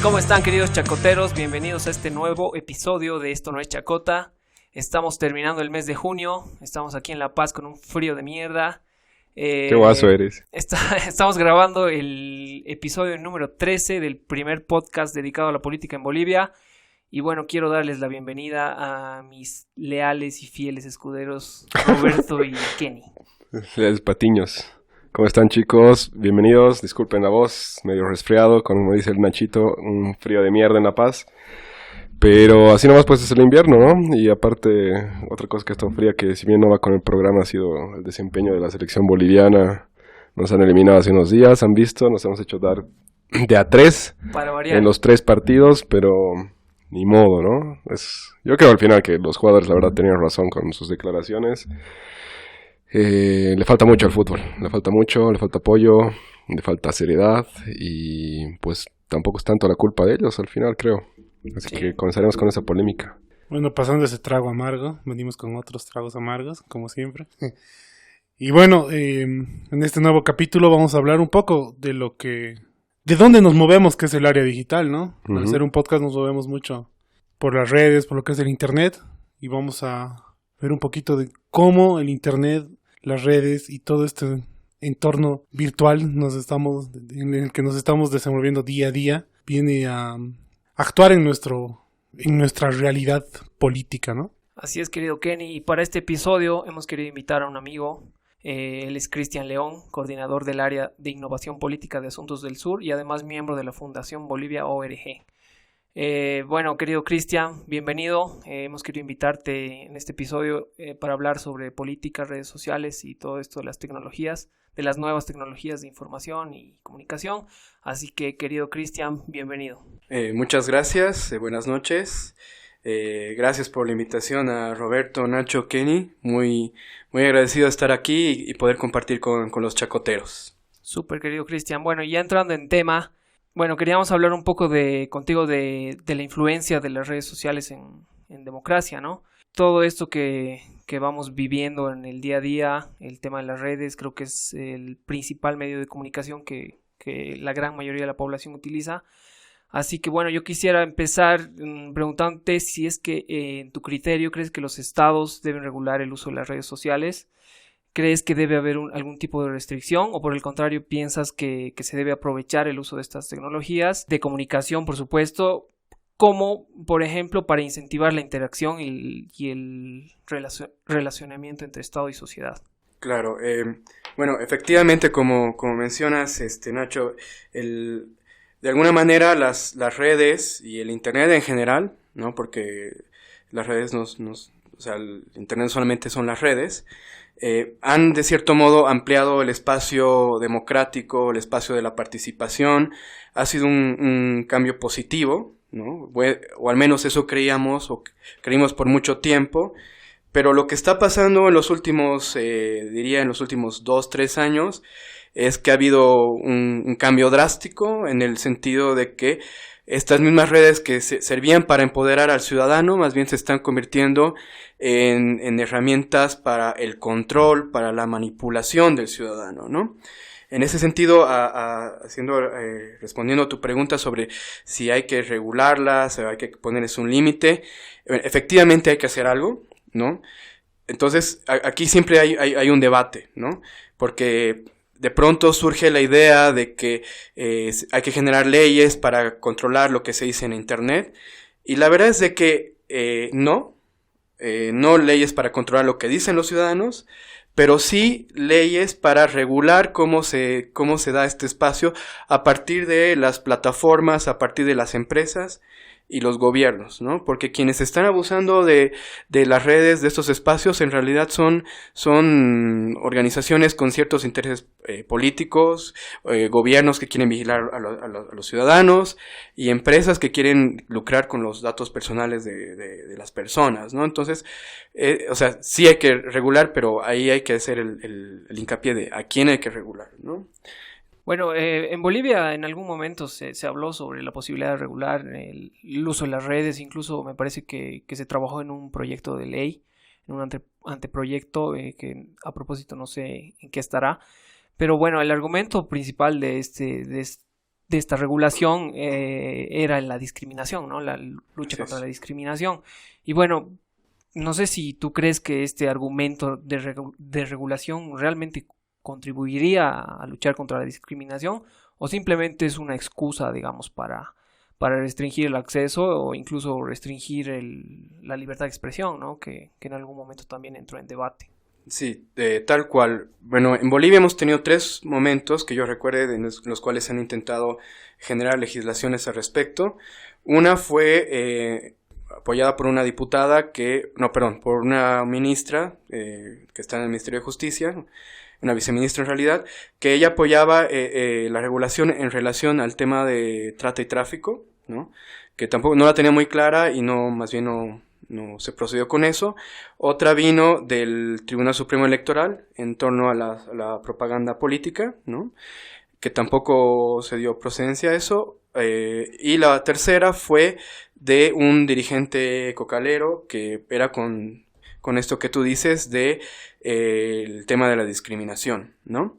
¿Cómo están, queridos chacoteros? Bienvenidos a este nuevo episodio de Esto No es Chacota. Estamos terminando el mes de junio, estamos aquí en La Paz con un frío de mierda. Qué guaso eres. Estamos grabando el episodio número 13 del primer podcast dedicado a la política en Bolivia. Y bueno, quiero darles la bienvenida a mis leales y fieles escuderos Roberto y Kenny. Leales patiños. ¿Cómo están, chicos? Bienvenidos. Disculpen la voz, medio resfriado, como dice el Nachito, un frío de mierda en La Paz. Pero así nomás pues es el invierno, ¿no? Y aparte, otra cosa que está fría, que si bien no va con el programa, ha sido el desempeño de la selección boliviana. Nos han eliminado hace unos días, han visto, nos hemos hecho dar de a 3 en los 3 partidos, pero ni modo, ¿no? Yo creo al final que los jugadores la verdad tenían razón con sus declaraciones. Le falta mucho al fútbol, le falta mucho, le falta apoyo, le falta seriedad y pues tampoco es tanto la culpa de ellos al final, creo. Así que comenzaremos con esa polémica. Bueno, pasando ese trago amargo, venimos con otros tragos amargos, como siempre. Y bueno, en este nuevo capítulo vamos a hablar un poco de de dónde nos movemos, que es el área digital, ¿no? Al hacer un podcast nos movemos mucho por las redes, por lo que es el internet, y vamos a ver un poquito de cómo el internet, las redes y todo este entorno virtual en el que nos estamos desenvolviendo día a día viene a actuar en nuestra realidad política, ¿no? Así es, querido Kenny, y para este episodio hemos querido invitar a un amigo. Él es Cristian León, coordinador del área de innovación política de Asuntos del Sur y además miembro de la Fundación Bolivia ORG. Bueno, querido Cristian, bienvenido. Hemos querido invitarte en este episodio para hablar sobre política, redes sociales y todo esto de las tecnologías, de las nuevas tecnologías de información y comunicación. Así que, querido Cristian, bienvenido. Muchas gracias, buenas noches. Gracias por la invitación a Roberto, Nacho, Kenny. Muy agradecido de estar aquí y poder compartir con los chacoteros. Súper, querido Cristian. Bueno, ya entrando en tema, bueno, queríamos hablar un poco contigo de la influencia de las redes sociales en democracia, ¿no? Todo esto que vamos viviendo en el día a día, el tema de las redes, creo que es el principal medio de comunicación que la gran mayoría de la población utiliza. Así que bueno, yo quisiera empezar preguntándote si es que en tu criterio crees que los estados deben regular el uso de las redes sociales. ¿Crees que debe haber algún tipo de restricción o por el contrario piensas que se debe aprovechar el uso de estas tecnologías de comunicación, por supuesto, como por ejemplo para incentivar la interacción y el relacionamiento entre Estado y sociedad? Claro, bueno, efectivamente como mencionas, Nacho, de alguna manera las redes y el internet en general, ¿no? Porque las redes o sea, el internet solamente son las redes. Han de cierto modo ampliado el espacio democrático, el espacio de la participación. Ha sido un cambio positivo, ¿no? O al menos eso creímos por mucho tiempo. Pero lo que está pasando en los últimos, diría en los últimos 2-3 años, es que ha habido un cambio drástico en el sentido de que estas mismas redes que servían para empoderar al ciudadano, más bien se están convirtiendo en herramientas para el control, para la manipulación del ciudadano, ¿no? En ese sentido, respondiendo a tu pregunta sobre si hay que regularlas, o hay que ponerles un límite, efectivamente hay que hacer algo, ¿no? Entonces, aquí siempre hay un debate, ¿no? Porque de pronto surge la idea de que hay que generar leyes para controlar lo que se dice en Internet. Y la verdad es de que no leyes para controlar lo que dicen los ciudadanos, pero sí leyes para regular cómo se da este espacio a partir de las plataformas, a partir de las empresas y los gobiernos, ¿no? Porque quienes están abusando de las redes, de estos espacios, en realidad son organizaciones con ciertos intereses políticos, gobiernos que quieren vigilar a los ciudadanos y empresas que quieren lucrar con los datos personales de las personas, ¿no? Entonces, o sea, sí hay que regular, pero ahí hay que hacer el hincapié de a quién hay que regular, ¿no? Bueno, en Bolivia en algún momento se habló sobre la posibilidad de regular el uso de las redes, incluso me parece que se trabajó en un proyecto de ley, en un anteproyecto que a propósito no sé en qué estará, pero bueno, el argumento principal de de esta regulación era la discriminación, ¿no? La lucha Así contra es. la discriminación. Y bueno, no sé si tú crees que este argumento de regulación realmente contribuiría a luchar contra la discriminación o simplemente es una excusa, digamos, para restringir el acceso o incluso restringir la libertad de expresión, ¿no? Que en algún momento también entró en debate. Sí, tal cual. Bueno, en Bolivia hemos tenido 3 momentos que yo recuerde en los cuales se han intentado generar legislaciones al respecto. Una fue apoyada por una diputada por una ministra que está en el Ministerio de Justicia, una viceministra en realidad, que ella apoyaba la regulación en relación al tema de trata y tráfico, ¿no? Que tampoco no la tenía muy clara y más bien no se procedió con eso. Otra vino del Tribunal Supremo Electoral en torno a la propaganda política, ¿no? Que tampoco se dio procedencia a eso. Y la tercera fue de un dirigente cocalero que era con esto que tú dices de el tema de la discriminación, ¿no?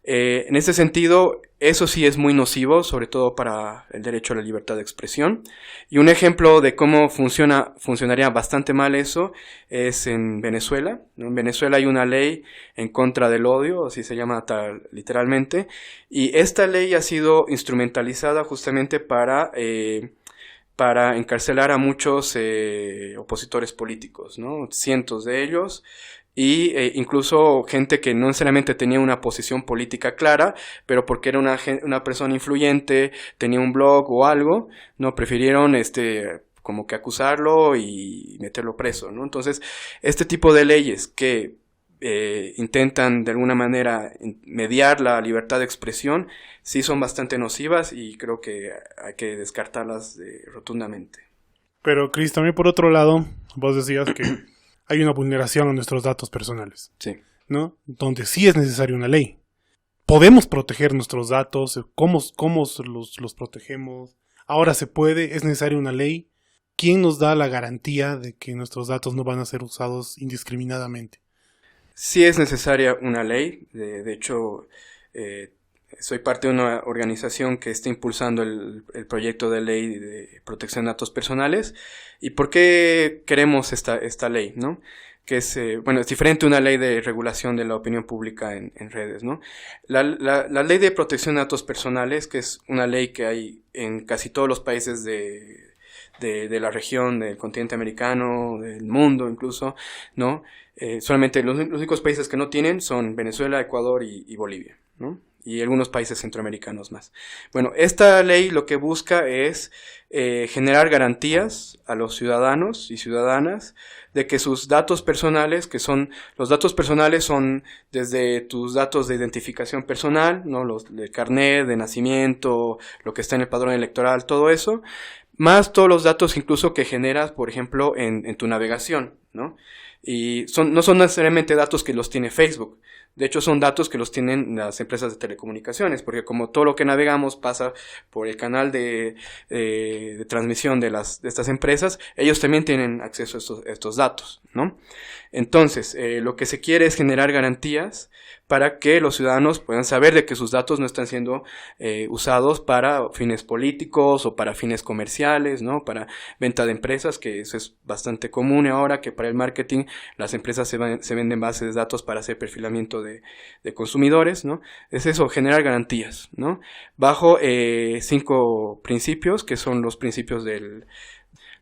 En ese sentido, eso sí es muy nocivo, sobre todo para el derecho a la libertad de expresión. Y un ejemplo de cómo funcionaría bastante mal eso es en Venezuela, ¿no? En Venezuela hay una ley en contra del odio, así se llama literalmente, y esta ley ha sido instrumentalizada justamente para encarcelar a muchos opositores políticos, ¿no? Cientos de ellos. Y incluso gente que no necesariamente tenía una posición política clara, pero porque era una persona influyente, tenía un blog o algo, no prefirieron como que acusarlo y meterlo preso, ¿no? Entonces, este tipo de leyes que intentan de alguna manera mediar la libertad de expresión, sí son bastante nocivas y creo que hay que descartarlas rotundamente. Pero, Cris, también por otro lado, vos decías que hay una vulneración a nuestros datos personales, Sí. ¿no? Donde sí es necesaria una ley. ¿Podemos proteger nuestros datos? ¿Cómo los protegemos? Ahora se puede, es necesaria una ley. ¿Quién nos da la garantía de que nuestros datos no van a ser usados indiscriminadamente? Sí es necesaria una ley. De hecho, soy parte de una organización que está impulsando el proyecto de ley de protección de datos personales. ¿Y por qué queremos esta ley, no? Que es, es diferente a una ley de regulación de la opinión pública en redes, ¿no? La ley de protección de datos personales, que es una ley que hay en casi todos los países de la región, del continente americano, del mundo incluso, ¿no? Solamente los únicos países que no tienen son Venezuela, Ecuador y Bolivia, ¿no? Y algunos países centroamericanos más. Bueno, esta ley lo que busca es generar garantías a los ciudadanos y ciudadanas de que sus datos personales, los datos personales son desde tus datos de identificación personal, ¿no? Los de carnet, de nacimiento, lo que está en el padrón electoral, todo eso, más todos los datos incluso que generas, por ejemplo, en tu navegación, ¿no? Y no son necesariamente datos que los tiene Facebook. De hecho, son datos que los tienen las empresas de telecomunicaciones, porque como todo lo que navegamos pasa por el canal de transmisión de estas empresas, ellos también tienen acceso a estos datos, ¿no? Entonces, lo que se quiere es generar garantías para que los ciudadanos puedan saber de que sus datos no están siendo usados para fines políticos o para fines comerciales, ¿no? Para venta de empresas, que eso es bastante común ahora, que para el marketing las empresas se venden bases de datos para hacer perfilamiento de consumidores, ¿no? Es eso, generar garantías, ¿no? Bajo 5 principios, que son los principios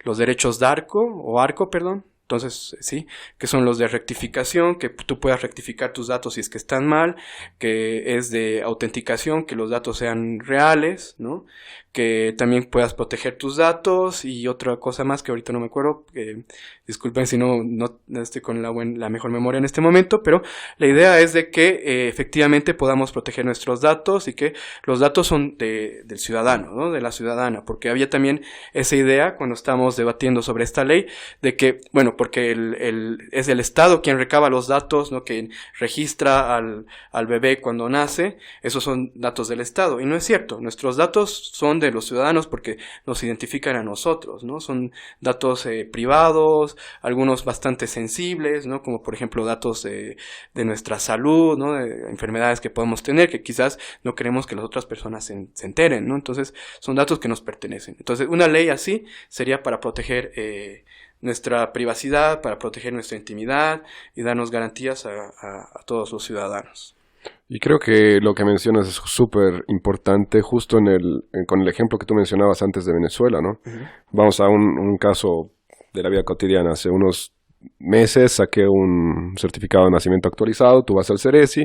los derechos de ARCO, perdón. Entonces, sí, que son los de rectificación, que tú puedas rectificar tus datos si es que están mal, que es de autenticación, que los datos sean reales, ¿no? Que también puedas proteger tus datos y otra cosa más que ahorita no me acuerdo, disculpen si no estoy con la mejor memoria en este momento, pero la idea es de que efectivamente podamos proteger nuestros datos y que los datos son del ciudadano, ¿no? De la ciudadana, porque había también esa idea cuando estábamos debatiendo sobre esta ley de que, bueno, porque es el Estado quien recaba los datos, ¿no? Quien registra al bebé cuando nace, esos son datos del Estado, y no es cierto, nuestros datos son de los ciudadanos porque nos identifican a nosotros, ¿no? Son datos privados, algunos bastante sensibles, ¿no? Como por ejemplo datos de nuestra salud, ¿no? De enfermedades que podemos tener, que quizás no queremos que las otras personas se enteren, ¿no? Entonces son datos que nos pertenecen. Entonces una ley así sería para proteger nuestra privacidad, para proteger nuestra intimidad y darnos garantías a todos los ciudadanos. Y creo que lo que mencionas es súper importante, justo con el ejemplo que tú mencionabas antes de Venezuela, ¿no? Uh-huh. Vamos a un caso de la vida cotidiana. Hace unos meses saqué un certificado de nacimiento actualizado, tú vas al Ceresi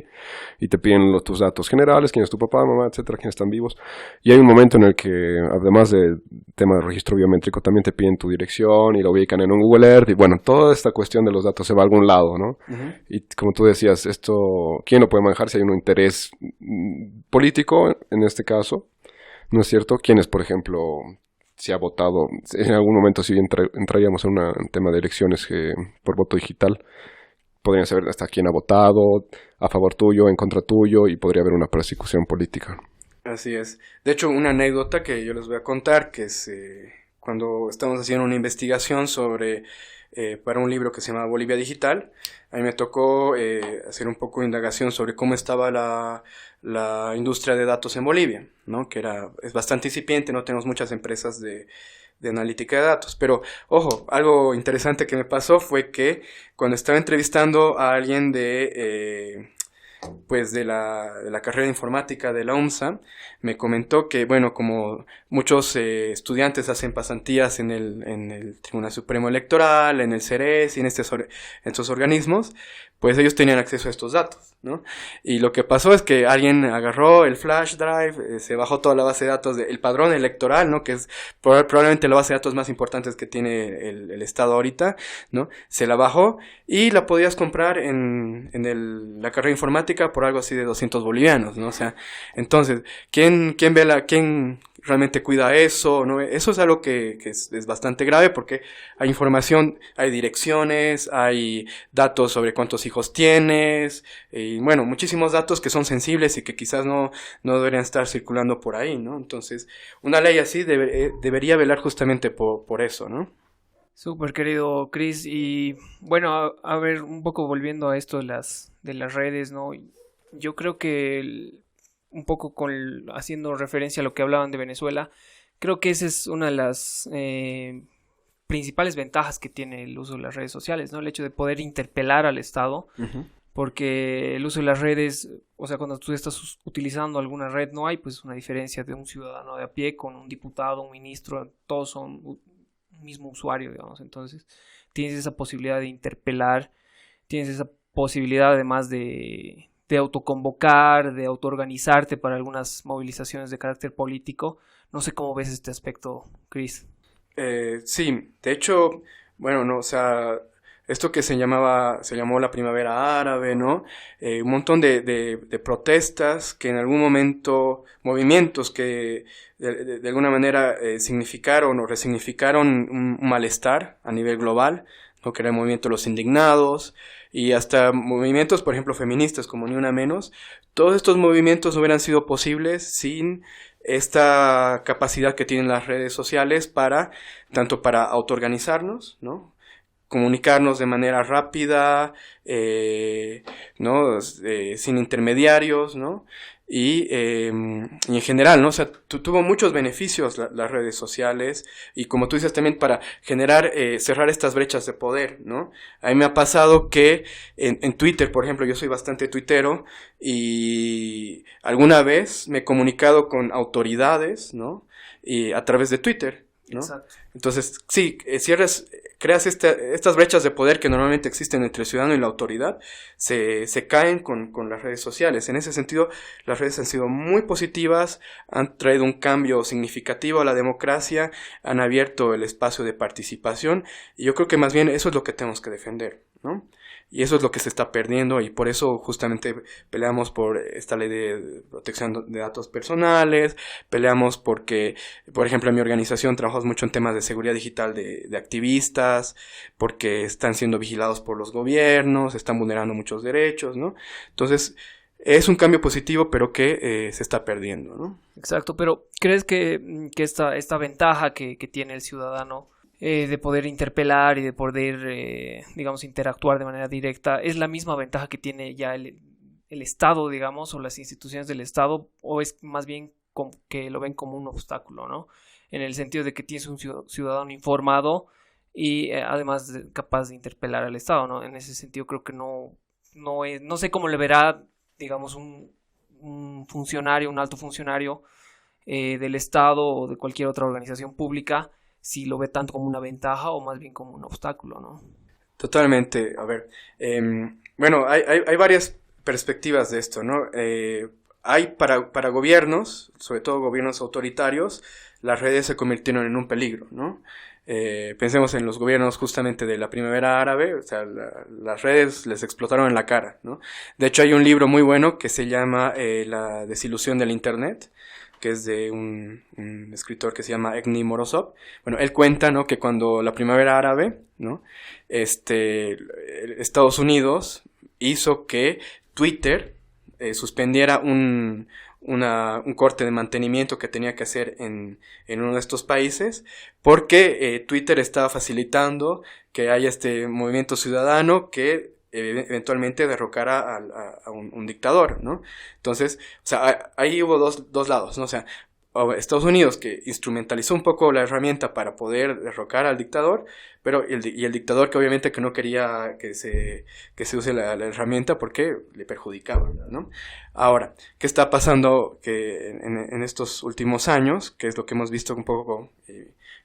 y te piden tus datos generales, quién es tu papá, mamá, etcétera, quiénes están vivos. Y hay un momento en el que, además del tema de registro biométrico, también te piden tu dirección y lo ubican en un Google Earth. Y bueno, toda esta cuestión de los datos se va a algún lado, ¿no? Uh-huh. Y como tú decías, esto, ¿quién lo puede manejar si hay un interés político en este caso? ¿No es cierto? ¿Quiénes, por ejemplo, si ha votado, en algún momento si entraríamos en un tema de elecciones que por voto digital, podrían saber hasta quién ha votado, a favor tuyo, en contra tuyo, y podría haber una persecución política. Así es. De hecho, una anécdota que yo les voy a contar, que es cuando estamos haciendo una investigación para un libro que se llama Bolivia Digital, a mí me tocó hacer un poco de indagación sobre cómo estaba la industria de datos en Bolivia, ¿no? Que es bastante incipiente, no tenemos muchas empresas de analítica de datos. Pero, ojo, algo interesante que me pasó fue que cuando estaba entrevistando a alguien de la carrera de informática de la UMSA, me comentó que, bueno, como muchos estudiantes hacen pasantías en el Tribunal Supremo Electoral, en el CERES y en estos organismos, pues ellos tenían acceso a estos datos, ¿no? Y lo que pasó es que alguien agarró el flash drive, se bajó toda la base de datos del padrón electoral, ¿no? Que es probablemente la base de datos más importante que tiene el Estado ahorita, ¿no? Se la bajó y la podías comprar en la carrera informática por algo así de 200 bolivianos, ¿no? O sea, entonces, ¿quién realmente cuida eso, ¿no? Eso es algo que es bastante grave porque hay información, hay direcciones, hay datos sobre cuántos hijos tienes, y bueno, muchísimos datos que son sensibles y que quizás no deberían estar circulando por ahí, ¿no? Entonces, una ley así debería velar justamente por eso, ¿no? Súper querido Chris, y bueno, a ver, un poco volviendo a esto de las redes, ¿no? Yo creo que un poco haciendo referencia a lo que hablaban de Venezuela, creo que esa es una de las principales ventajas que tiene el uso de las redes sociales, ¿no? El hecho de poder interpelar al Estado, Uh-huh. porque el uso de las redes, o sea, cuando tú estás utilizando alguna red, no hay pues una diferencia de un ciudadano de a pie con un diputado, un ministro, todos son un mismo usuario, digamos. Entonces tienes esa posibilidad de interpelar, tienes esa posibilidad además de autoconvocar, de autoorganizarte para algunas movilizaciones de carácter político. No sé cómo ves este aspecto, Chris. Sí, de hecho, bueno, no, o sea, esto que se llamó la primavera árabe, ¿no? Un montón de protestas que en algún momento, movimientos que de alguna manera significaron o resignificaron un malestar a nivel global, ¿no? Que era el movimiento de los indignados, y hasta movimientos, por ejemplo, feministas como Ni Una Menos. Todos estos movimientos no hubieran sido posibles sin esta capacidad que tienen las redes sociales tanto para autoorganizarnos, ¿no? Comunicarnos de manera rápida, ¿no? Sin intermediarios, ¿no? Y en general, ¿no? O sea, tuvo muchos beneficios las redes sociales, y como tú dices también para cerrar estas brechas de poder, ¿no? A mí me ha pasado que en Twitter, por ejemplo, yo soy bastante tuitero, y alguna vez me he comunicado con autoridades, ¿no? Y a través de Twitter, ¿no? Exacto. Entonces, sí, creas estas brechas de poder que normalmente existen entre el ciudadano y la autoridad, se caen con las redes sociales. En ese sentido, las redes han sido muy positivas, han traído un cambio significativo a la democracia, han abierto el espacio de participación, y yo creo que más bien eso es lo que tenemos que defender, ¿no? Y eso es lo que se está perdiendo, y por eso justamente peleamos por esta ley de protección de datos personales, peleamos porque, por ejemplo, en mi organización trabajamos mucho en temas de seguridad digital de activistas, porque están siendo vigilados por los gobiernos, están vulnerando muchos derechos, ¿no? Entonces, es un cambio positivo, pero que se está perdiendo, ¿no? Exacto, pero ¿crees que esta ventaja que tiene el ciudadano de poder interpelar y de poder, digamos, interactuar de manera directa es la misma ventaja que tiene ya el Estado, digamos, o las instituciones del Estado, o es más bien que lo ven como un obstáculo, ¿no? En el sentido de que tienes un ciudadano informado y además capaz de interpelar al Estado, ¿no? En ese sentido creo que no sé cómo le verá, digamos, un funcionario, un alto funcionario del Estado o de cualquier otra organización pública, si lo ve tanto como una ventaja o más bien como un obstáculo, ¿no? Totalmente. A ver, bueno, hay varias perspectivas de esto, ¿no? Hay para gobiernos, sobre todo gobiernos autoritarios, las redes se convirtieron en un peligro, ¿no? Pensemos en los gobiernos justamente de la primavera árabe, o sea, las redes les explotaron en la cara, ¿no? De hecho, hay un libro muy bueno que se llama La desilusión del Internet, que es de un escritor que se llama Egni Morozov. Bueno, él cuenta, ¿no?, que cuando la primavera árabe, ¿no?, Estados Unidos hizo que Twitter suspendiera un corte de mantenimiento que tenía que hacer en uno de estos países, porque Twitter estaba facilitando que haya este movimiento ciudadano que eventualmente derrocara a un dictador, ¿no? Entonces, o sea, ahí hubo dos lados, ¿no? O sea, Estados Unidos, que instrumentalizó un poco la herramienta para poder derrocar al dictador, pero el dictador que obviamente que no quería que se use la herramienta porque le perjudicaba, ¿no? Ahora, ¿qué está pasando que en estos últimos años? Que es lo que hemos visto un poco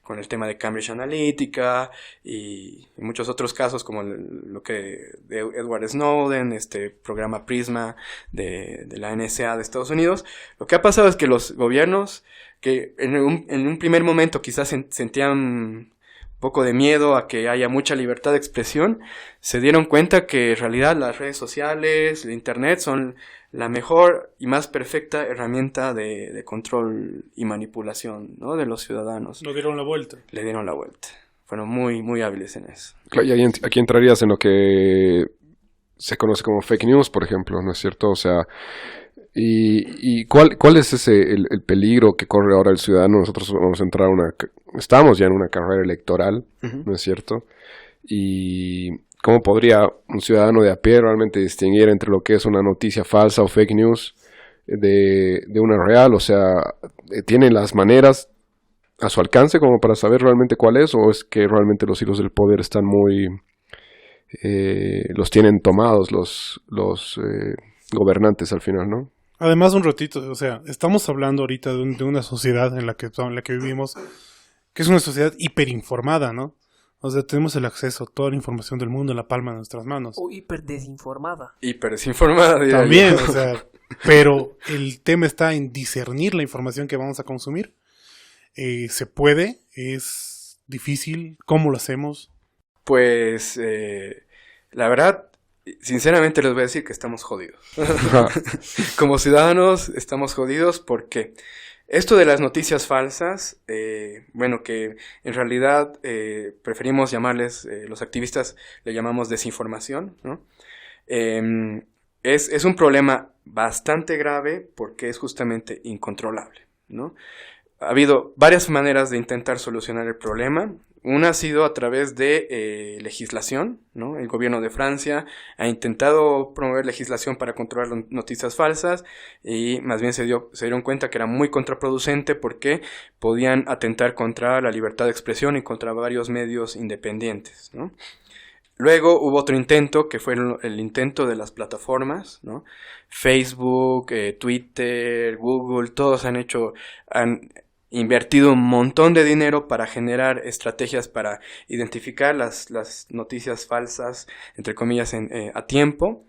con el tema de Cambridge Analytica y muchos otros casos como lo que de Edward Snowden, este programa Prisma de la NSA de Estados Unidos. Lo que ha pasado es que los gobiernos que en un primer momento quizás sentían un poco de miedo a que haya mucha libertad de expresión, se dieron cuenta que en realidad las redes sociales, el internet son la mejor y más perfecta herramienta de control y manipulación, ¿no?, de los ciudadanos. Lo dieron la vuelta. Le dieron la vuelta. Fueron muy, muy hábiles en eso. Claro, y aquí entrarías en lo que se conoce como fake news, por ejemplo, ¿no es cierto? O sea, ¿y cuál es el peligro que corre ahora el ciudadano? Nosotros vamos a entrar estamos ya en una carrera electoral, ¿no es cierto? Y ¿cómo podría un ciudadano de a pie realmente distinguir entre lo que es una noticia falsa o fake news de una real? O sea, ¿tiene las maneras a su alcance como para saber realmente cuál es? ¿O es que realmente los hilos del poder están muy... los tienen tomados los gobernantes al final, ¿no? Además, un ratito, o sea, estamos hablando ahorita de una sociedad en la que vivimos, que es una sociedad hiperinformada, ¿no? O sea, tenemos el acceso a toda la información del mundo en la palma de nuestras manos. O hiperdesinformada. Hiperdesinformada, diría También, yo. o sea, pero el tema está en discernir la información que vamos a consumir. Se puede, es difícil, ¿cómo lo hacemos? Pues, la verdad, sinceramente les voy a decir que estamos jodidos. Como ciudadanos estamos jodidos porque esto de las noticias falsas, bueno, que en realidad preferimos llamarles, los activistas le llamamos desinformación, ¿no? Es un problema bastante grave porque es justamente incontrolable, ¿no? Ha habido varias maneras de intentar solucionar el problema. Una ha sido a través de legislación, ¿no? El gobierno de Francia ha intentado promover legislación para controlar las noticias falsas y más bien se dieron cuenta que era muy contraproducente porque podían atentar contra la libertad de expresión y contra varios medios independientes, ¿no? Luego hubo otro intento que fue el intento de las plataformas, ¿no? Facebook, Twitter, Google, todos han invertido un montón de dinero para generar estrategias para identificar las noticias falsas, entre comillas, a tiempo,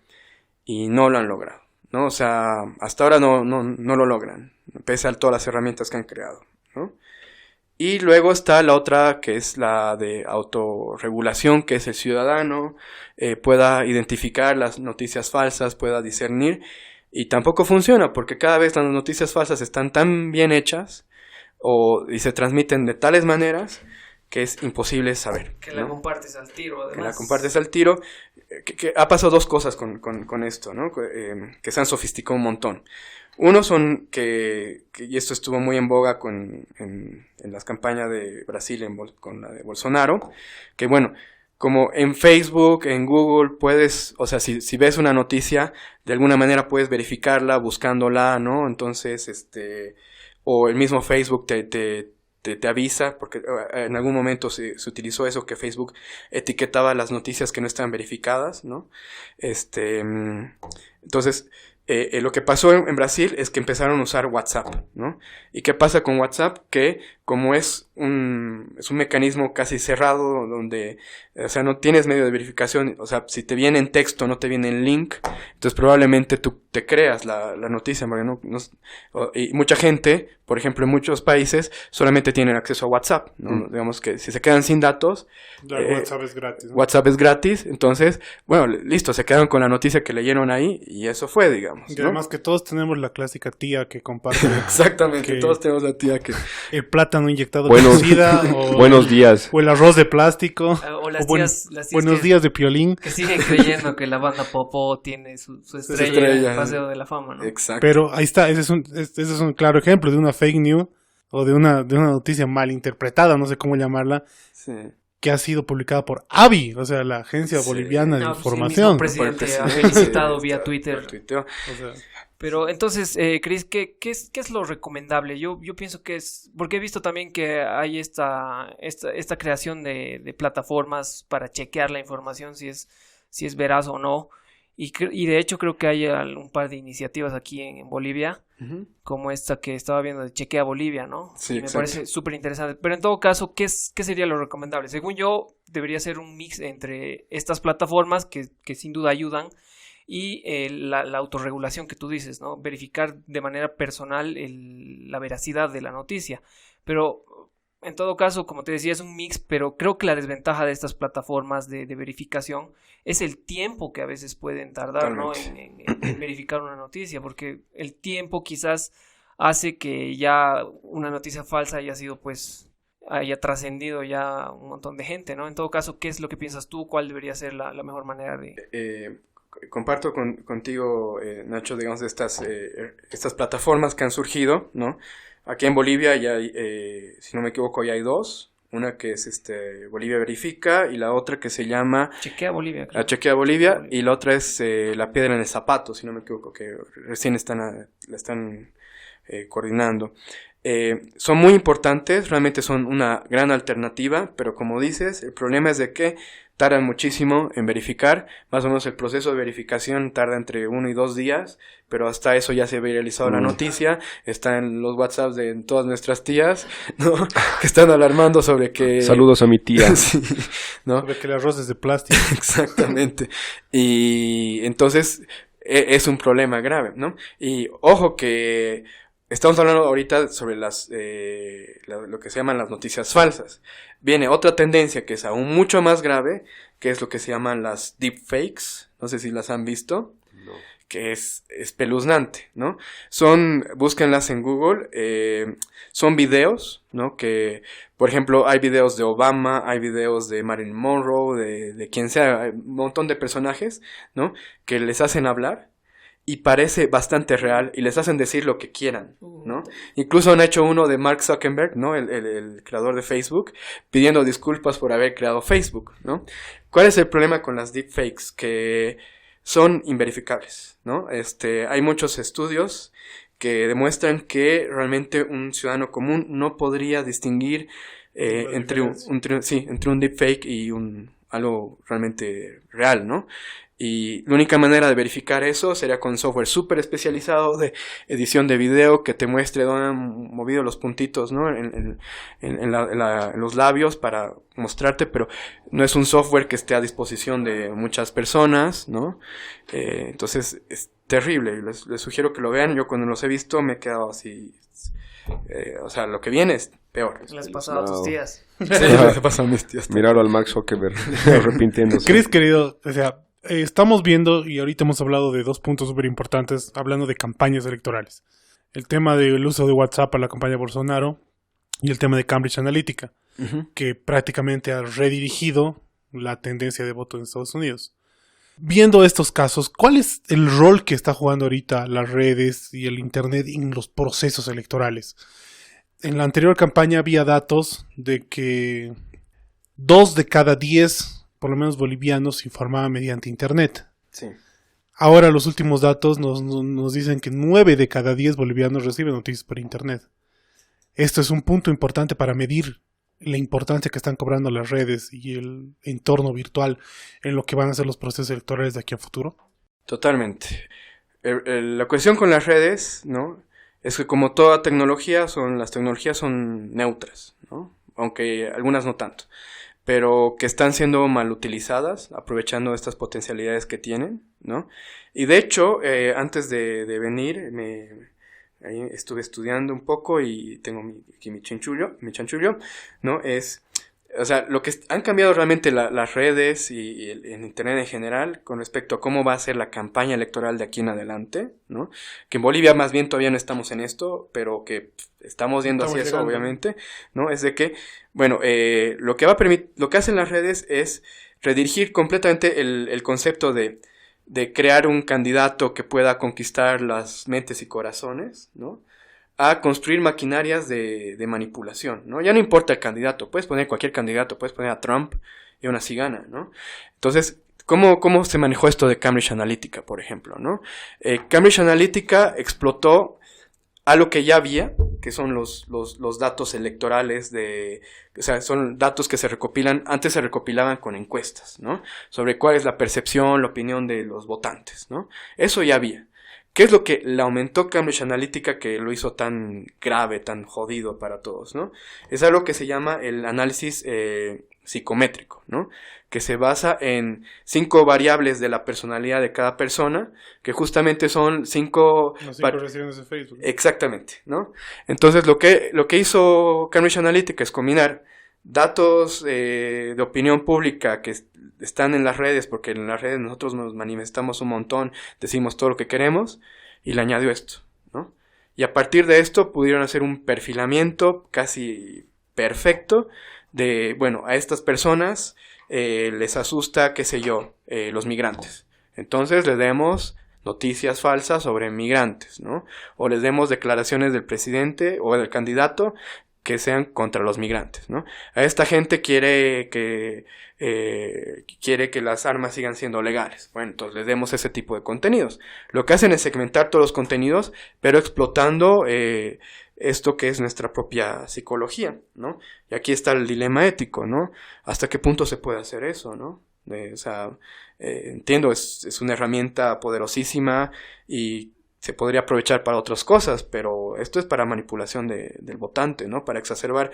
y no lo han logrado, ¿no? O sea, hasta ahora no lo logran, pese a todas las herramientas que han creado, ¿no? Y luego está la otra, que es la de autorregulación, que es el ciudadano pueda identificar las noticias falsas, pueda discernir, y tampoco funciona, porque cada vez las noticias falsas están tan bien hechas y se transmiten de tales maneras que es imposible saber. Que la compartes al tiro, además. Que la compartes al tiro. Que ha pasado dos cosas con esto, ¿no? Que se han sofisticado un montón. Uno son y esto estuvo muy en boga en las campañas de Brasil con la de Bolsonaro, que bueno, como en Facebook, en Google, puedes, o sea, si ves una noticia, de alguna manera puedes verificarla buscándola, ¿no? Entonces, o el mismo Facebook te avisa, porque en algún momento se utilizó eso, que Facebook etiquetaba las noticias que no estaban verificadas, ¿no? Entonces, lo que pasó en Brasil es que empezaron a usar WhatsApp, ¿no? ¿Y qué pasa con WhatsApp? Que como es un mecanismo casi cerrado donde, o sea, no tienes medio de verificación, o sea, si te viene en texto, no te viene en link, entonces probablemente tú te creas la noticia, porque y mucha gente, por ejemplo, en muchos países, solamente tienen acceso a WhatsApp, ¿no? Digamos que si se quedan sin datos, WhatsApp es gratis, ¿no? WhatsApp es gratis, entonces, bueno, listo, se quedaron con la noticia que leyeron ahí y eso fue, digamos, Y ¿no? además que todos tenemos la clásica tía que comparte Exactamente, todos tenemos la tía que... el plátano inyectado Bueno, con sida o buenos días. o el arroz de plástico O las o tías, las tías buenos días de Piolín. que siguen creyendo que la banda Popó tiene su estrella en el Paseo de la Fama, ¿no? Exacto. Pero ahí está, ese es un claro ejemplo de una fake news o de una noticia mal interpretada, no sé cómo llamarla, Sí. que ha sido publicada por ABI, o sea, la Agencia Sí. Boliviana de No, pues, Información. el mismo Por el presidente ha presidente, felicitado vía Twitter. por tuiteo. O sea, Pero entonces, Chris, ¿qué es lo recomendable? Yo pienso que es, porque he visto también que hay esta creación de plataformas para chequear la información si es veraz o no. Y de hecho creo que hay un par de iniciativas aquí en Bolivia, Ujú. como esta que estaba viendo de Chequea Bolivia, ¿no? Sí, Me exacto. parece súper interesante. Pero en todo caso, ¿qué sería lo recomendable? Según yo, debería ser un mix entre estas plataformas que sin duda ayudan y la autorregulación que tú dices, ¿no? Verificar de manera personal la veracidad de la noticia. Pero en todo caso, como te decía, es un mix, pero creo que la desventaja de estas plataformas de verificación es el tiempo que a veces pueden tardar, ¿no? en verificar una noticia, porque el tiempo quizás hace que ya una noticia falsa haya sido, pues, haya trascendido ya un montón de gente, ¿no? En todo caso, ¿qué es lo que piensas tú? ¿Cuál debería ser la mejor manera de...? Comparto contigo, Nacho, digamos, de estas plataformas que han surgido, ¿no? Aquí en Bolivia ya hay, si no me equivoco, ya hay dos. Una que es Bolivia Verifica y la otra que se llama Chequea Bolivia, creo. Chequea Bolivia, y la otra es La Piedra en el Zapato, si no me equivoco, que recién la están coordinando. Son muy importantes, realmente son una gran alternativa, pero como dices, el problema es de que tardan muchísimo en verificar, más o menos el proceso de verificación tarda entre 1 y 2 días, pero hasta eso ya se ha viralizado la noticia, está en los WhatsApps de todas nuestras tías, ¿no? Que están alarmando sobre que... Saludos a mi tía. Sí, ¿no? sobre que el arroz es de plástico. Exactamente. Y entonces es un problema grave, ¿no? Y ojo que estamos hablando ahorita sobre lo que se llaman las noticias falsas. Viene otra tendencia que es aún mucho más grave, que es lo que se llaman las deepfakes. No sé si las han visto. No. Que es espeluznante, ¿no? Búsquenlas en Google, son videos, ¿no? Que, por ejemplo, hay videos de Obama, hay videos de Marilyn Monroe, de quien sea, hay un montón de personajes, ¿no? Que les hacen hablar y parece bastante real y les hacen decir lo que quieran, ¿no? Incluso han hecho uno de Mark Zuckerberg, ¿no? El creador de Facebook, pidiendo disculpas por haber creado Facebook, ¿no? ¿Cuál es el problema con las deepfakes? Que son inverificables, ¿no? Hay muchos estudios que demuestran que realmente un ciudadano común no podría distinguir entre un deepfake y algo realmente real, ¿no? Y la única manera de verificar eso sería con software súper especializado de edición de video que te muestre dónde han movido los puntitos, ¿no? En los labios para mostrarte, pero no es un software que esté a disposición de muchas personas, ¿no? Entonces es terrible. Les sugiero que lo vean. Yo cuando los he visto me he quedado así. O sea, lo que viene es peor. Las pasado a tus tías. Sí, les pasa a mis tías. Miraron al Mark Zuckerberg arrepintiéndose. Chris, querido, o sea, estamos viendo, y ahorita hemos hablado de 2 puntos súper importantes, hablando de campañas electorales. El tema del uso de WhatsApp para la campaña Bolsonaro y el tema de Cambridge Analytica. que prácticamente ha redirigido la tendencia de voto en Estados Unidos. Viendo estos casos, ¿cuál es el rol que está jugando ahorita las redes y el Internet en los procesos electorales? En la anterior campaña había datos de que 2 de cada 10, por lo menos bolivianos, se informaban mediante Internet. Sí. Ahora los últimos datos nos dicen que 9 de cada 10 bolivianos reciben noticias por Internet. Esto es un punto importante para medir la importancia que están cobrando las redes y el entorno virtual en lo que van a ser los procesos electorales de aquí a futuro. Totalmente. La cuestión con las redes, ¿no? Es que como toda tecnología, las tecnologías son neutras, ¿no? Aunque algunas no tanto, pero que están siendo mal utilizadas, aprovechando estas potencialidades que tienen, ¿no? Y de hecho, antes de venir, ahí estuve estudiando un poco y tengo aquí mi chanchullo, ¿no? O sea, lo que han cambiado realmente las redes y el Internet en general con respecto a cómo va a ser la campaña electoral de aquí en adelante, ¿no? Que en Bolivia más bien todavía no estamos en esto, pero que estamos yendo hacia eso, obviamente, ¿no? Es de que, bueno, lo que hacen las redes es redirigir completamente el concepto de crear un candidato que pueda conquistar las mentes y corazones, ¿no? A construir maquinarias de manipulación, ¿no? Ya no importa el candidato, puedes poner cualquier candidato, puedes poner a Trump y aún así gana, ¿no? Entonces, ¿cómo se manejó esto de Cambridge Analytica, por ejemplo, ¿no? Cambridge Analytica explotó algo que ya había, que son los datos electorales o sea, son datos que antes se recopilaban con encuestas, ¿no? Sobre cuál es la percepción, la opinión de los votantes, ¿no? Eso ya había. ¿Qué es lo que le aumentó Cambridge Analytica que lo hizo tan grave, tan jodido para todos, ¿no? Es algo que se llama el análisis psicométrico, ¿no? Que se basa en 5 variables de la personalidad de cada persona, que justamente son 5... Las 5 regiones de Facebook. Exactamente, ¿no? Entonces lo que hizo Cambridge Analytica es combinar datos de opinión pública que están en las redes, porque en las redes nosotros nos manifestamos un montón, decimos todo lo que queremos, y le añadió esto, ¿no? Y a partir de esto pudieron hacer un perfilamiento casi perfecto de, bueno, a estas personas les asusta, qué sé yo, los migrantes. Entonces les demos noticias falsas sobre migrantes, ¿no? O les demos declaraciones del presidente o del candidato que sean contra los migrantes, ¿no? A esta gente quiere que las armas sigan siendo legales. Bueno, entonces les demos ese tipo de contenidos. Lo que hacen es segmentar todos los contenidos, pero explotando esto que es nuestra propia psicología, ¿no? Y aquí está el dilema ético, ¿no? ¿Hasta qué punto se puede hacer eso, no? O sea, entiendo, es una herramienta poderosísima y se podría aprovechar para otras cosas, pero esto es para manipulación del votante, ¿no? Para exacerbar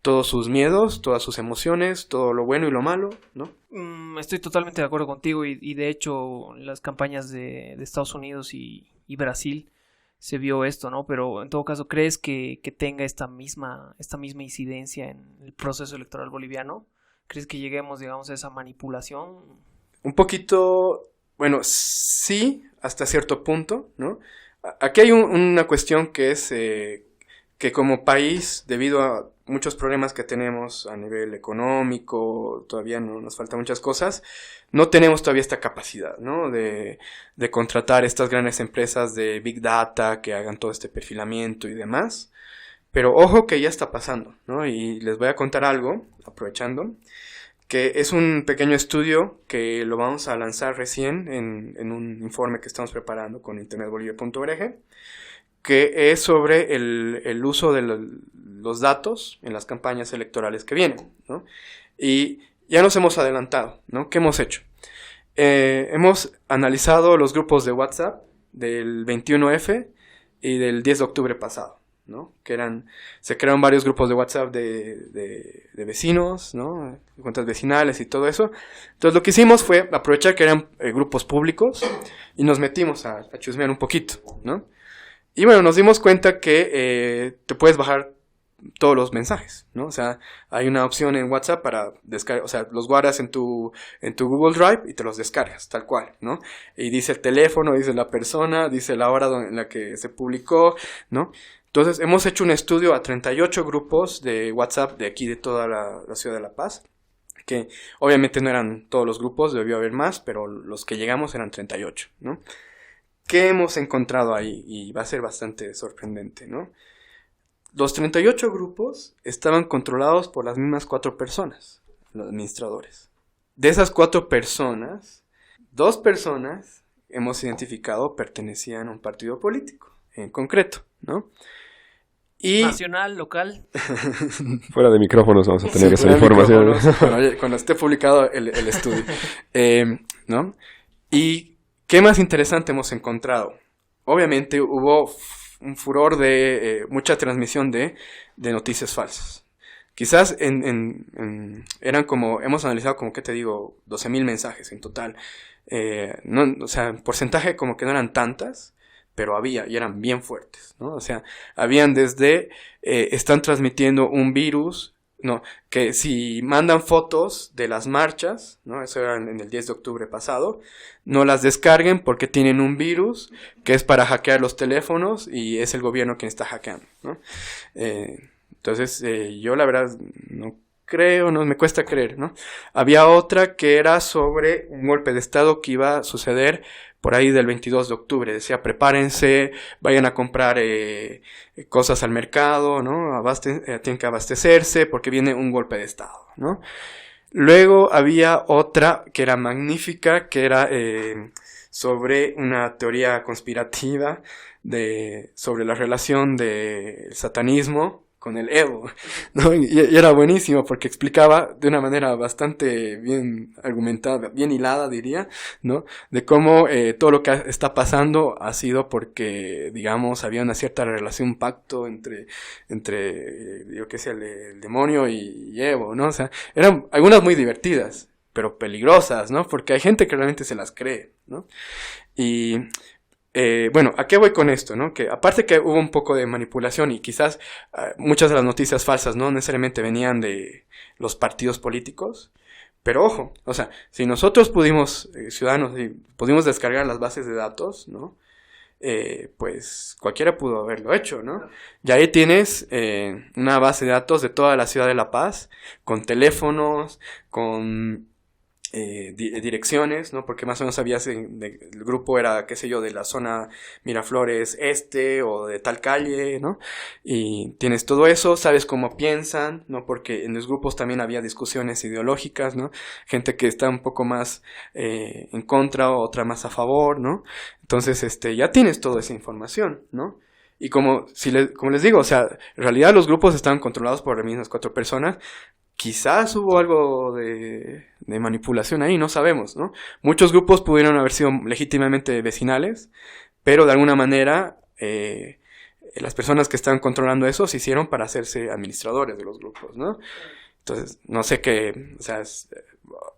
todos sus miedos, todas sus emociones, todo lo bueno y lo malo, ¿no? Estoy totalmente de acuerdo contigo y de hecho en las campañas de Estados Unidos y Brasil se vio esto, ¿no? Pero en todo caso, ¿crees que tenga esta misma incidencia en el proceso electoral boliviano? ¿Crees que lleguemos, digamos, a esa manipulación? Un poquito, bueno, sí, hasta cierto punto, ¿no? Aquí hay una cuestión que es que como país, debido a muchos problemas que tenemos a nivel económico, todavía no nos faltan muchas cosas, no tenemos todavía esta capacidad, ¿no? De contratar estas grandes empresas de Big Data que hagan todo este perfilamiento y demás. Pero ojo que ya está pasando, ¿no? Y les voy a contar algo, aprovechando, que es un pequeño estudio que lo vamos a lanzar recién en un informe que estamos preparando con internetbolivia.org, que es sobre el uso de los datos en las campañas electorales que vienen, ¿no? Y ya nos hemos adelantado, ¿no? ¿Qué hemos hecho? Hemos analizado los grupos de WhatsApp del 21F y del 10 de octubre pasado, ¿no? Se crearon varios grupos de WhatsApp de vecinos, ¿no? Cuentas vecinales y todo eso. Entonces lo que hicimos fue aprovechar que eran grupos públicos y nos metimos a chusmear un poquito, ¿no? Y bueno, nos dimos cuenta que te puedes bajar todos los mensajes, ¿no? O sea, hay una opción en WhatsApp para descargar, o sea, los guardas en tu Google Drive y te los descargas, tal cual, ¿no? Y dice el teléfono, dice la persona, dice la hora en la que se publicó, ¿no? Entonces, hemos hecho un estudio a 38 grupos de WhatsApp de aquí, de toda la ciudad de La Paz, que obviamente no eran todos los grupos, debió haber más, pero los que llegamos eran 38, ¿no? ¿Qué hemos encontrado ahí? Y va a ser bastante sorprendente, ¿no? Los 38 grupos estaban controlados por las mismas 4 personas, los administradores. De esas 4 personas, 2 personas hemos identificado pertenecían a un partido político, en concreto, ¿no? Y Nacional, local. Fuera de micrófonos vamos a tener esa información. Cuando esté publicado el estudio. ¿No? Y ¿qué más interesante hemos encontrado? Obviamente hubo un furor de mucha transmisión de noticias falsas. Quizás eran como, hemos analizado como, ¿qué te digo? 12,000 mensajes en total. O sea, en porcentaje como que no eran tantas, pero había, y eran bien fuertes, ¿no? O sea, habían desde, están transmitiendo un virus, ¿no? Que si mandan fotos de las marchas, ¿no? Eso era en el 10 de octubre pasado, no las descarguen porque tienen un virus que es para hackear los teléfonos y es el gobierno quien está hackeando, ¿no? Entonces, yo la verdad no creo, no me cuesta creer, ¿no? Había otra que era sobre un golpe de estado que iba a suceder por ahí del 22 de octubre. Decía, prepárense, vayan a comprar cosas al mercado, ¿no? Tienen que abastecerse porque viene un golpe de estado, ¿no? Luego había otra que era magnífica, que era sobre una teoría conspirativa sobre la relación del satanismo con el Evo, ¿no? Y era buenísimo porque explicaba de una manera bastante bien argumentada, bien hilada diría, ¿no? De cómo todo lo que está pasando ha sido porque, digamos, había una cierta relación, un pacto entre yo qué sé, el demonio y Evo, ¿no? O sea, eran algunas muy divertidas, pero peligrosas, ¿no? Porque hay gente que realmente se las cree, ¿no? Y bueno, ¿a qué voy con esto, no? Que aparte que hubo un poco de manipulación y quizás muchas de las noticias falsas no necesariamente venían de los partidos políticos, pero ojo, o sea, si nosotros pudimos, ciudadanos, pudimos descargar las bases de datos, ¿no? Pues cualquiera pudo haberlo hecho, ¿no? Y ahí tienes una base de datos de toda la ciudad de La Paz, con teléfonos, con direcciones, ¿no? Porque más o menos sabías el grupo era, qué sé yo, de la zona Miraflores Este o de tal calle, ¿no? Y tienes todo eso, sabes cómo piensan, ¿no? Porque en los grupos también había discusiones ideológicas, ¿no? Gente que está un poco más en contra, otra más a favor, ¿no? Entonces, ya tienes toda esa información, ¿no? Y como les digo, o sea, en realidad los grupos estaban controlados por las mismas 4 personas. Quizás hubo algo de manipulación ahí, no sabemos, ¿no? Muchos grupos pudieron haber sido legítimamente vecinales, pero de alguna manera las personas que estaban controlando eso se hicieron para hacerse administradores de los grupos, ¿no? Entonces, no sé qué, o sea,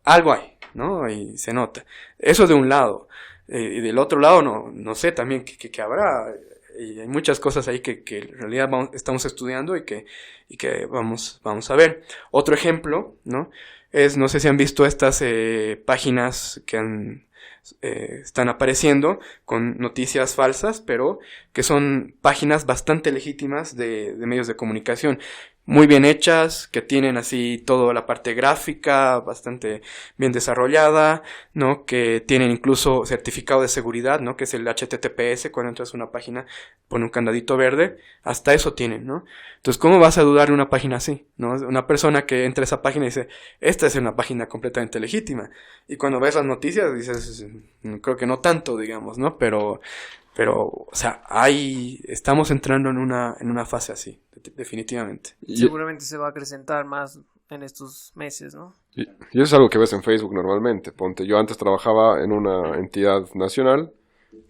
algo hay, ¿no? Y se nota. Eso de un lado. Y del otro lado, no sé también qué habrá. Y hay muchas cosas ahí que en realidad estamos estudiando y que vamos a ver. Otro ejemplo, ¿no? No sé si han visto estas páginas que están apareciendo con noticias falsas, pero que son páginas bastante legítimas de medios de comunicación. Muy bien hechas, que tienen así toda la parte gráfica bastante bien desarrollada, ¿no? Que tienen incluso certificado de seguridad, ¿no? Que es el HTTPS, cuando entras a una página pone un candadito verde, hasta eso tienen, ¿no? Entonces, ¿cómo vas a dudar de una página así, ¿no? Una persona que entra a esa página y dice, esta es una página completamente legítima, y cuando ves las noticias dices, creo que no tanto, digamos, ¿no? Pero, o sea, estamos entrando en una fase así, definitivamente. Seguramente se va a acrecentar más en estos meses, ¿no? Y eso es algo que ves en Facebook normalmente. Ponte, yo antes trabajaba en una entidad nacional,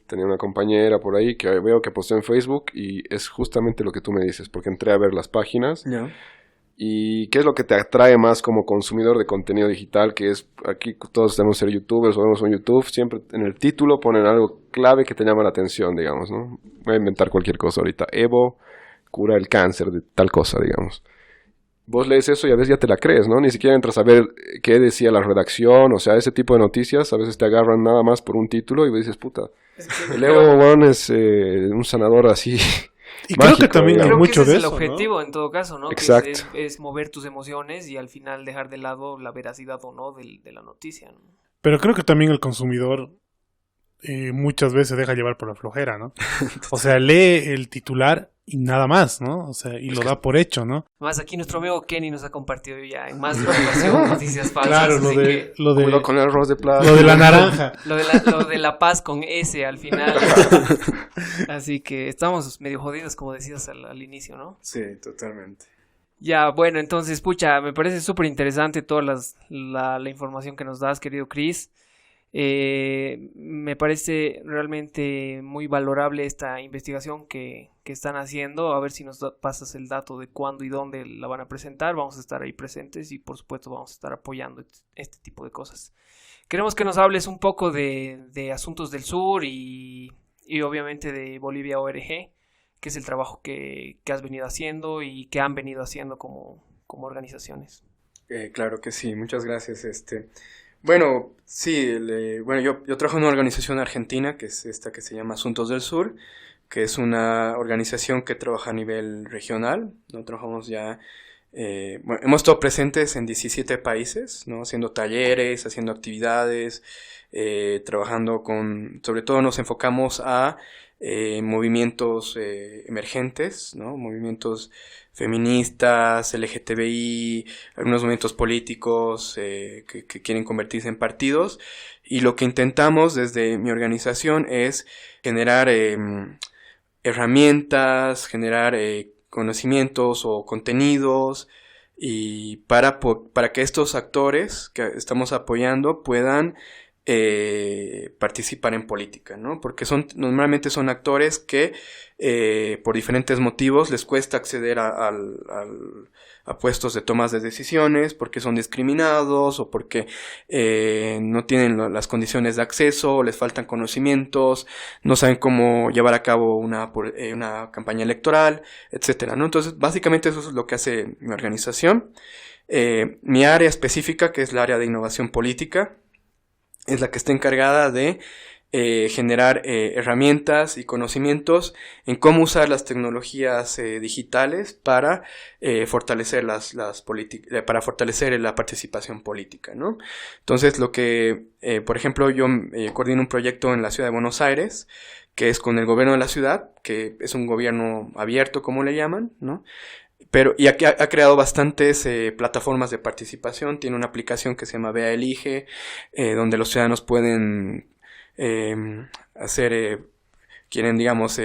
tenía una compañera por ahí que veo que postó en Facebook y es justamente lo que tú me dices, porque entré a ver las páginas. Yeah. ¿Y qué es lo que te atrae más como consumidor de contenido digital? Que es, aquí todos tenemos ser youtubers o vemos un YouTube, siempre en el título ponen algo clave que te llama la atención, digamos, ¿no? Voy a inventar cualquier cosa ahorita. Evo cura el cáncer de tal cosa, digamos. Vos lees eso y a veces ya te la crees, ¿no? Ni siquiera entras a ver qué decía la redacción, o sea, ese tipo de noticias a veces te agarran nada más por un título y dices, puta, el Evo, bueno, es un sanador así Y creo que mágico, también hay Creo que mucho ese de es el eso, objetivo en todo caso, ¿no? Exacto. Que es mover tus emociones y al final dejar de lado la veracidad o no de la noticia, ¿no? Pero creo que también el consumidor muchas veces se deja llevar por la flojera, ¿no? O sea, lee el titular y nada más, ¿no? O sea, y lo da por hecho, ¿no? Más aquí nuestro amigo Kenny nos ha compartido ya en más información, noticias falsas. Claro, lo así que Cuidado con el arroz de plata. lo de la naranja. lo de la paz con S al final. Así que estamos medio jodidos, como decías al inicio, ¿no? Sí, totalmente. Ya, bueno, entonces, pucha, me parece súper interesante toda la información que nos das, querido Chris. Me parece realmente muy valorable esta investigación que están haciendo. A ver si nos pasas el dato de cuándo y dónde la van a presentar. Vamos a estar ahí presentes y por supuesto vamos a estar apoyando este tipo de cosas. Queremos que nos hables un poco de Asuntos del Sur y obviamente de Bolivia ORG, que es el trabajo que has venido haciendo y que han venido haciendo como organizaciones. Claro que sí, muchas gracias. Bueno, sí, bueno, yo trabajo en una organización argentina, que es esta que se llama Asuntos del Sur, que es una organización que trabaja a nivel regional, ¿no? Trabajamos ya, bueno, hemos estado presentes en 17 países, ¿no? Haciendo talleres, haciendo actividades, trabajando sobre todo nos enfocamos a movimientos emergentes, ¿no? Movimientos feministas, LGTBI, algunos movimientos políticos que quieren convertirse en partidos, y lo que intentamos desde mi organización es generar herramientas, generar conocimientos o contenidos, y para que estos actores que estamos apoyando puedan participar en política, ¿no? Porque normalmente son actores que por diferentes motivos les cuesta acceder a puestos de tomas de decisiones, porque son discriminados o porque no tienen las condiciones de acceso, les faltan conocimientos, no saben cómo llevar a cabo una campaña electoral, etcétera, ¿no? Entonces, básicamente eso es lo que hace mi organización. Mi área específica, que es la área de innovación política, es la que está encargada de generar herramientas y conocimientos en cómo usar las tecnologías digitales para fortalecer para fortalecer la participación política, ¿no? Entonces, por ejemplo, yo coordino un proyecto en la ciudad de Buenos Aires, que es con el gobierno de la ciudad, que es un gobierno abierto, como le llaman, ¿no? Y ha creado bastantes plataformas de participación. Tiene una aplicación que se llama Vea Elige, donde los ciudadanos pueden hacer, quieren, digamos,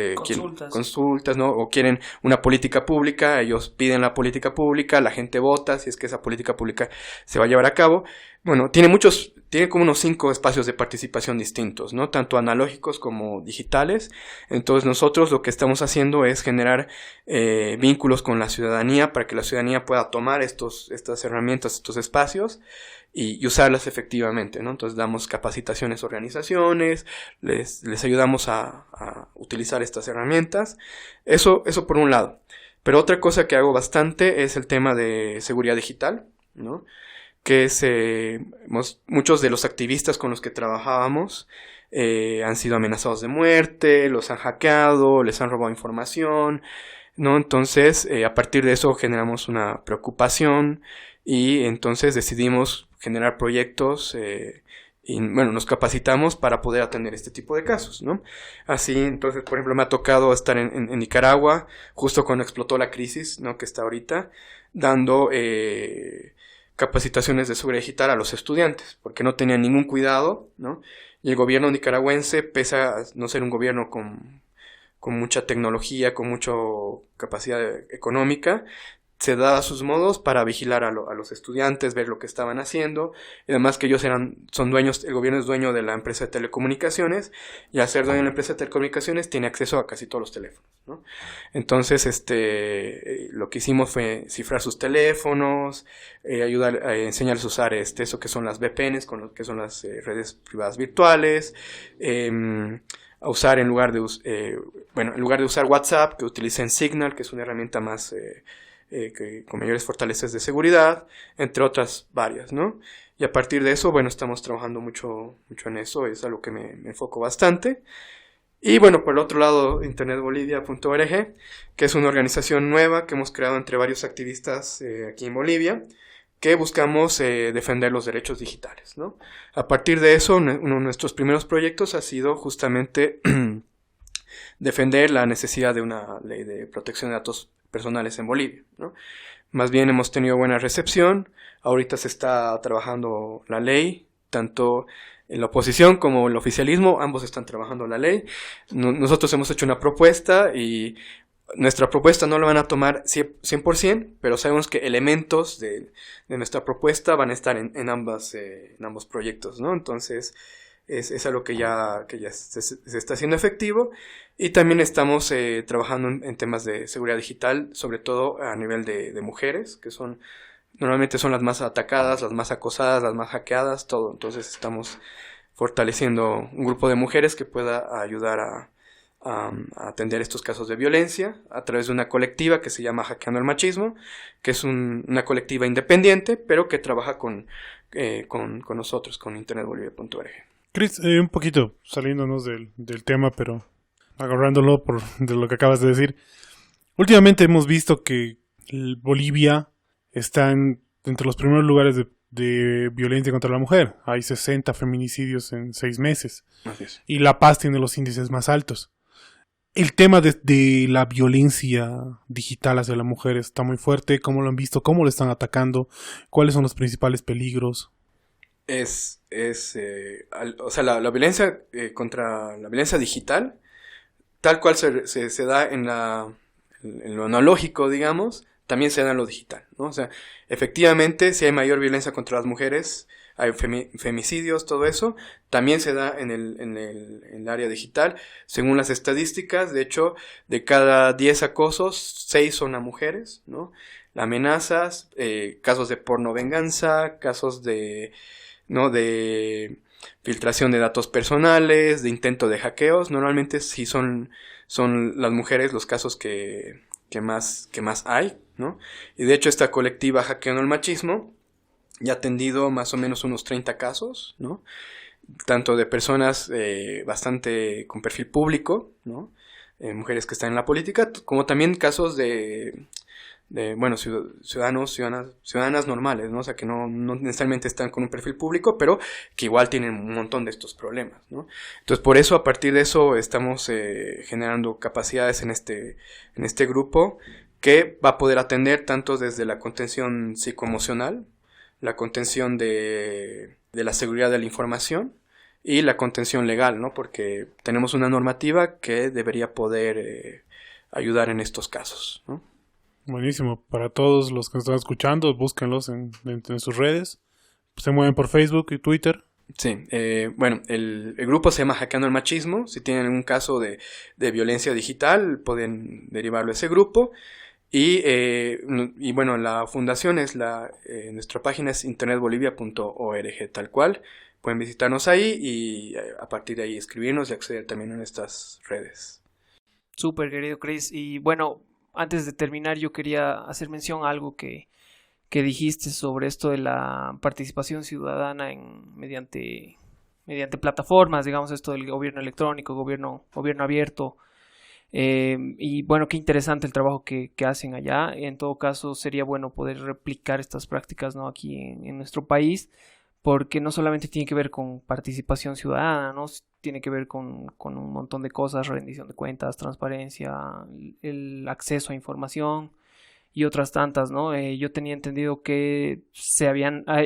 consultas, ¿no? O quieren una política pública, ellos piden la política pública, la gente vota si es que esa política pública se va a llevar a cabo. Bueno, tiene como unos 5 espacios de participación distintos, ¿no? Tanto analógicos como digitales. Entonces nosotros lo que estamos haciendo es generar vínculos con la ciudadanía para que la ciudadanía pueda tomar estas herramientas, estos espacios y usarlas efectivamente, ¿no? Entonces damos capacitaciones a organizaciones, les ayudamos a utilizar estas herramientas. Eso por un lado. Pero otra cosa que hago bastante es el tema de seguridad digital, ¿no? Que es muchos de los activistas con los que trabajábamos han sido amenazados de muerte, los han hackeado, les han robado información, ¿no? Entonces, a partir de eso generamos una preocupación y entonces decidimos generar proyectos y, bueno, nos capacitamos para poder atender este tipo de casos, ¿no? Así, entonces, por ejemplo, me ha tocado estar en Nicaragua justo cuando explotó la crisis, ¿no? Que está ahorita, dando capacitaciones de seguridad digital a los estudiantes, porque no tenían ningún cuidado, ¿no? Y el gobierno nicaragüense, pese a no ser un gobierno con mucha tecnología, con mucha capacidad económica, se da a sus modos para vigilar a los estudiantes, ver lo que estaban haciendo, y además que ellos son dueños, el gobierno es dueño de la empresa de telecomunicaciones, y al ser dueño de la empresa de telecomunicaciones tiene acceso a casi todos los teléfonos, ¿no? Entonces, lo que hicimos fue cifrar sus teléfonos, ayudar a enseñarles a usar eso que son las VPNs, que son las redes privadas virtuales, a usar en lugar de usar WhatsApp, que utilicen Signal, que es una herramienta más con mayores fortalezas de seguridad, entre otras varias, ¿no? Y a partir de eso, bueno, estamos trabajando mucho en eso, es algo que me enfoco bastante. Y bueno, por el otro lado, internetbolivia.org, que es una organización nueva que hemos creado entre varios activistas aquí en Bolivia, que buscamos defender los derechos digitales, ¿no? A partir de eso, uno de nuestros primeros proyectos ha sido justamente defender la necesidad de una ley de protección de datos personales en Bolivia, ¿no? Más bien hemos tenido buena recepción. Ahorita se está trabajando la ley, tanto en la oposición como en el oficialismo, ambos están trabajando la ley. Nosotros hemos hecho una propuesta y nuestra propuesta no la van a tomar 100%, pero sabemos que elementos de nuestra propuesta van a estar en ambos proyectos, ¿no? Entonces es algo que ya se está haciendo efectivo. Y también estamos trabajando en temas de seguridad digital, sobre todo a nivel de mujeres, que normalmente son las más atacadas, las más acosadas, las más hackeadas, todo. Entonces estamos fortaleciendo un grupo de mujeres que pueda ayudar a atender estos casos de violencia a través de una colectiva que se llama Hackeando el Machismo, que es una colectiva independiente, pero que trabaja con nosotros, con internetbolivia.org. Chris, un poquito saliéndonos del tema, pero agarrándolo de lo que acabas de decir. Últimamente hemos visto que Bolivia está entre los primeros lugares de violencia contra la mujer. Hay 60 feminicidios en 6 meses. Así es. Y La Paz tiene los índices más altos. El tema de la violencia digital hacia la mujer está muy fuerte. ¿Cómo lo han visto? ¿Cómo lo están atacando? ¿Cuáles son los principales peligros? O sea, la violencia contra la violencia digital, tal cual se da en lo analógico, digamos, también se da en lo digital, ¿no? O sea, efectivamente, si hay mayor violencia contra las mujeres, hay femicidios, todo eso, también se da en el área digital. Según las estadísticas, de hecho, de cada 10 acosos, 6 son a mujeres, ¿no? Amenazas, casos de porno venganza, casos de filtración de datos personales, de intento de hackeos. Normalmente sí son las mujeres los casos que más hay, ¿no? Y de hecho esta colectiva Hackeando el Machismo ya ha atendido más o menos unos 30 casos, ¿no? Tanto de personas bastante con perfil público, ¿no? Mujeres que están en la política, como también casos de ciudadanas normales, ¿no? O sea, que no necesariamente están con un perfil público, pero que igual tienen un montón de estos problemas, ¿no? Entonces, por eso, a partir de eso, estamos generando capacidades en este grupo que va a poder atender tanto desde la contención psicoemocional, la contención de la seguridad de la información y la contención legal, ¿no? Porque tenemos una normativa que debería poder ayudar en estos casos, ¿no? Buenísimo. Para todos los que nos están escuchando, búsquenlos en sus redes. Se mueven por Facebook y Twitter. Sí, bueno, el grupo se llama Hackeando el Machismo. Si tienen un caso de violencia digital, pueden derivarlo a ese grupo. Y bueno, la fundación nuestra página es internetbolivia.org, tal cual. Pueden visitarnos ahí y a partir de ahí escribirnos y acceder también a estas redes. Súper, querido Chris. Y bueno, antes de terminar, yo quería hacer mención a algo que dijiste sobre esto de la participación ciudadana mediante plataformas, digamos, esto del gobierno electrónico, gobierno abierto. Y bueno, qué interesante el trabajo que hacen allá. En todo caso, sería bueno poder replicar estas prácticas, ¿no? Aquí en nuestro país, porque no solamente tiene que ver con participación ciudadana, ¿no? Tiene que ver con un montón de cosas: rendición de cuentas, transparencia, el acceso a información y otras tantas, ¿no? Yo tenía entendido que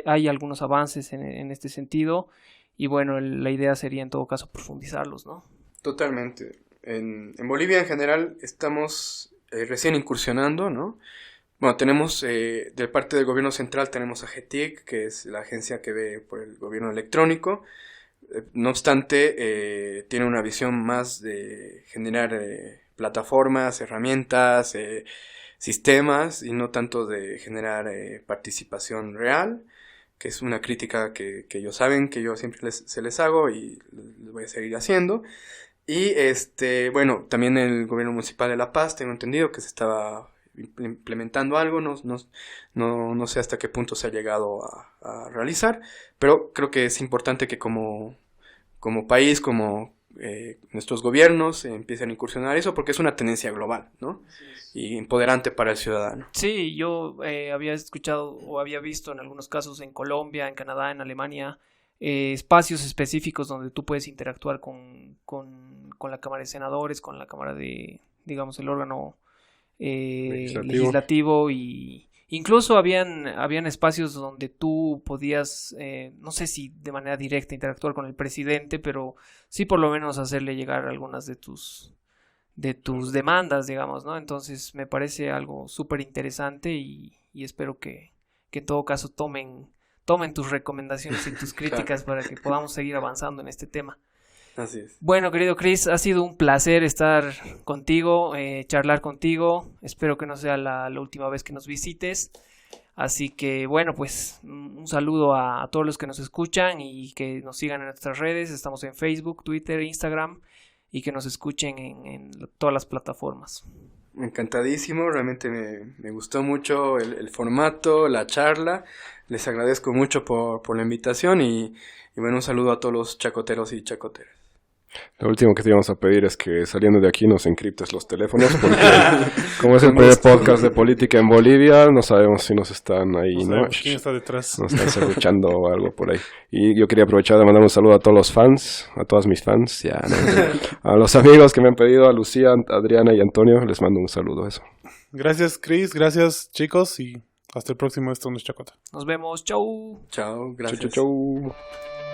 hay algunos avances en este sentido, y bueno, la idea sería en todo caso profundizarlos, ¿no? Totalmente. En Bolivia en general estamos recién incursionando, ¿no? Bueno, tenemos de parte del gobierno central tenemos a GETIC, que es la agencia que ve por el gobierno electrónico. No obstante, tiene una visión más de generar plataformas, herramientas, sistemas, y no tanto de generar participación real, que es una crítica que ellos saben que yo siempre se les hago y les voy a seguir haciendo. Y bueno, también el gobierno municipal de La Paz, tengo entendido que se estaba implementando algo, no sé hasta qué punto se ha llegado a realizar, pero creo que es importante que como país, como nuestros gobiernos empiecen a incursionar eso, porque es una tendencia global, ¿no? Y empoderante para el ciudadano. Sí, yo había escuchado o había visto en algunos casos en Colombia, en Canadá, en Alemania, espacios específicos donde tú puedes interactuar con la Cámara de Senadores, con la Cámara de, digamos, el órgano legislativo, y incluso habían espacios donde tú podías, no sé si de manera directa interactuar con el presidente, pero sí por lo menos hacerle llegar algunas de tus demandas, digamos, ¿no? Entonces me parece algo súper interesante y espero que en todo caso tomen tus recomendaciones y tus críticas para que podamos seguir avanzando en este tema. Así es. Bueno, querido Chris, ha sido un placer estar contigo, charlar contigo. Espero que no sea la última vez que nos visites. Así que, bueno, pues un saludo a todos los que nos escuchan y que nos sigan en nuestras redes. Estamos en Facebook, Twitter, Instagram, y que nos escuchen en todas las plataformas. Encantadísimo, realmente me gustó mucho el formato, la charla. Les agradezco mucho por la invitación y bueno, un saludo a todos los chacoteros y chacoteras. Lo último que te íbamos a pedir es que saliendo de aquí nos encriptes los teléfonos, porque como es el primer podcast de política en Bolivia, no sabemos si nos están ahí, ¿no? ¿Quién está detrás? Nos están escuchando o algo por ahí. Y yo quería aprovechar de mandar un saludo a todos los fans, a todas mis fans, ya, ¿no? A los amigos que me han pedido, a Lucía, Adriana y Antonio, les mando un saludo, eso. Gracias, Chris, gracias, chicos, y hasta el próximo Esto no es Chacota. Nos vemos, chau. Chao, gracias. Chau, chau, chau.